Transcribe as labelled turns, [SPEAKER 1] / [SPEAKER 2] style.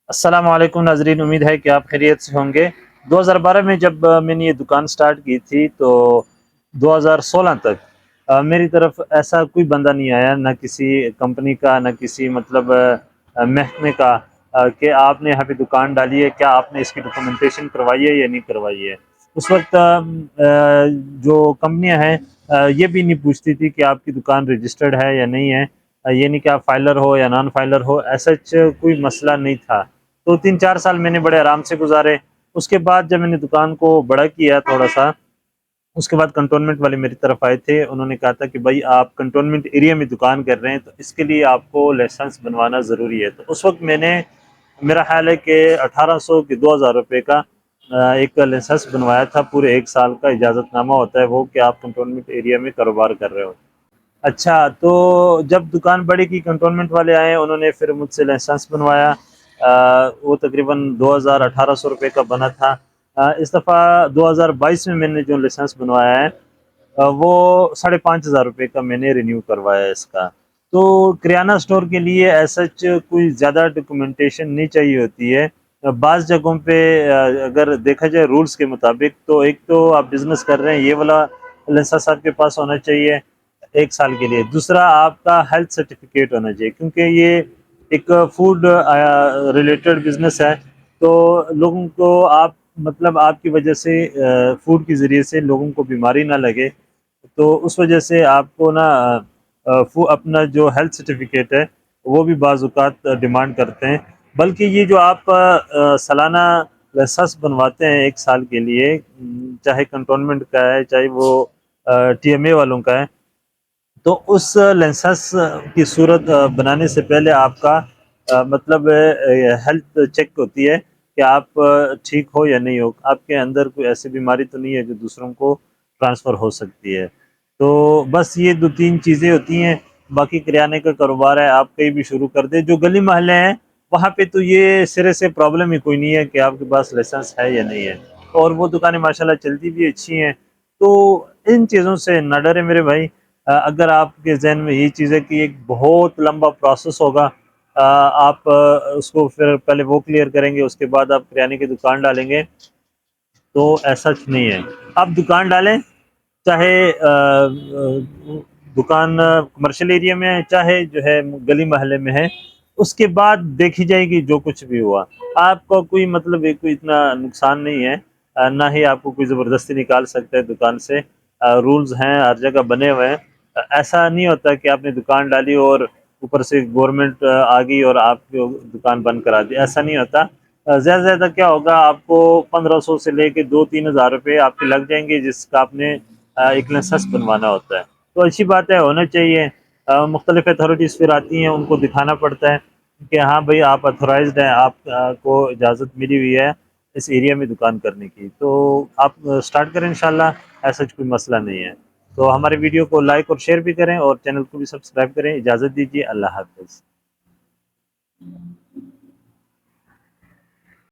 [SPEAKER 1] अस्सलाम वालेकुम नाजरीन, उम्मीद है कि आप खैरियत से होंगे। 2012 में जब मैंने ये दुकान स्टार्ट की थी तो 2016 तक मेरी तरफ ऐसा कोई बंदा नहीं आया, ना किसी कंपनी का, ना किसी मतलब महकमे का, कि आपने यहाँ पे दुकान डाली है, क्या आपने इसकी डॉक्यूमेंटेशन करवाई है या नहीं करवाई है। उस वक्त जो कंपनियां हैं ये भी नहीं पूछती थी कि आपकी दुकान रजिस्टर्ड है या नहीं है। ये नहीं कि आप फाइलर हो या नॉन फाइलर हो, ऐसा कोई मसला नहीं था। तो 3-4 साल मैंने बड़े आराम से गुजारे। उसके बाद जब मैंने दुकान को बड़ा किया थोड़ा सा, उसके बाद कंटोनमेंट वाले मेरी तरफ आए थे। उन्होंने कहा था कि भाई आप कंटोनमेंट एरिया में दुकान कर रहे हैं तो इसके लिए आपको लाइसेंस बनवाना ज़रूरी है। तो उस वक्त मैंने, मेरा ख्याल है कि 1800 कि 2000 रुपये का एक लाइसेंस बनवाया था। पूरे 1 साल का इजाज़तनामा होता है वो, कि आप कंटोनमेंट एरिया में कारोबार कर रहे हो। अच्छा, तो जब दुकान बड़ी की कंटोनमेंट वाले आए, उन्होंने फिर मुझसे लाइसेंस बनवाया। वो तकरीबन 2800 रुपये का बना था। इस दफ़ा 2022 में मैंने जो लाइसेंस बनवाया है वो 5500 रुपये का मैंने रिन्यू करवाया है इसका। तो किराना स्टोर के लिए ऐसा कोई ज़्यादा डॉक्यूमेंटेशन नहीं चाहिए होती है। बाज़ जगहों पे अगर देखा जाए रूल्स के मुताबिक, तो एक तो आप बिज़नेस कर रहे हैं, ये वाला लाइसेंस आपके पास होना चाहिए 1 साल के लिए। दूसरा, आपका हेल्थ सर्टिफिकेट होना चाहिए, क्योंकि ये एक फूड रिलेटेड बिजनेस है। तो लोगों को आप मतलब आपकी वजह से फूड के ज़रिए से लोगों को बीमारी ना लगे, तो उस वजह से आपको ना अपना जो हेल्थ सर्टिफिकेट है वो भी बाज़-औक़ात डिमांड करते हैं। बल्कि ये जो आप सालाना लाइसेंस बनवाते हैं 1 साल के लिए, चाहे कंटोनमेंट का है, चाहे वो टीएमए वालों का है, तो उस लाइसेंस की सूरत बनाने से पहले आपका मतलब हेल्थ चेक होती है कि आप ठीक हो या नहीं हो, आपके अंदर कोई ऐसी बीमारी तो नहीं है जो दूसरों को ट्रांसफ़र हो सकती है। तो बस ये 2-3 चीज़ें होती हैं। बाकी किराने का कारोबार है, आप कहीं भी शुरू कर दें। जो गली मोहल्ले हैं वहाँ पे तो ये सिरे से प्रॉब्लम ही कोई नहीं है कि आपके पास लाइसेंस है या नहीं है, और वो दुकानें माशाल्लाह चलती भी अच्छी हैं। तो इन चीज़ों से ना डरें मेरे भाई। अगर आपके ज़हन में ये चीज़ है कि एक बहुत लंबा प्रोसेस होगा, आप उसको फिर पहले वो क्लियर करेंगे, उसके बाद आप किराने की दुकान डालेंगे, तो ऐसा नहीं है। आप दुकान डालें, चाहे दुकान कमर्शियल एरिया में है, चाहे जो है गली मोहल्ले में है, उसके बाद देखी जाएगी जो कुछ भी हुआ। आपका कोई मतलब कोई इतना नुकसान नहीं है। ना ही आपको कोई ज़बरदस्ती निकाल सकता है दुकान से। रूल्स हैं, हर जगह बने हुए हैं। ऐसा नहीं होता कि आपने दुकान डाली और ऊपर से गवर्नमेंट आ गई और आपकी दुकान बंद करा दी, ऐसा नहीं होता। ज़्यादा से ज़्यादा क्या होगा, आपको 1500 से लेके 2-3 हज़ार रुपये आपके लग जाएंगे, जिसका आपने एक लाइसेंस बनवाना होता है। तो अच्छी बात है, होना चाहिए। मुख्तलिफ अथॉरिटीज़ फिर आती हैं, उनको दिखाना पड़ता है कि हाँ भाई आप अथोराइज्ड हैं, आप को इजाज़त मिली हुई है इस एरिया में दुकान करने की। तो आप स्टार्ट करें इंशाल्लाह, ऐसा कोई मसला नहीं है। तो हमारे वीडियो को लाइक और शेयर भी करें और चैनल को भी सब्सक्राइब करें। इजाज़त दीजिए, अल्लाह हाफ़िज़।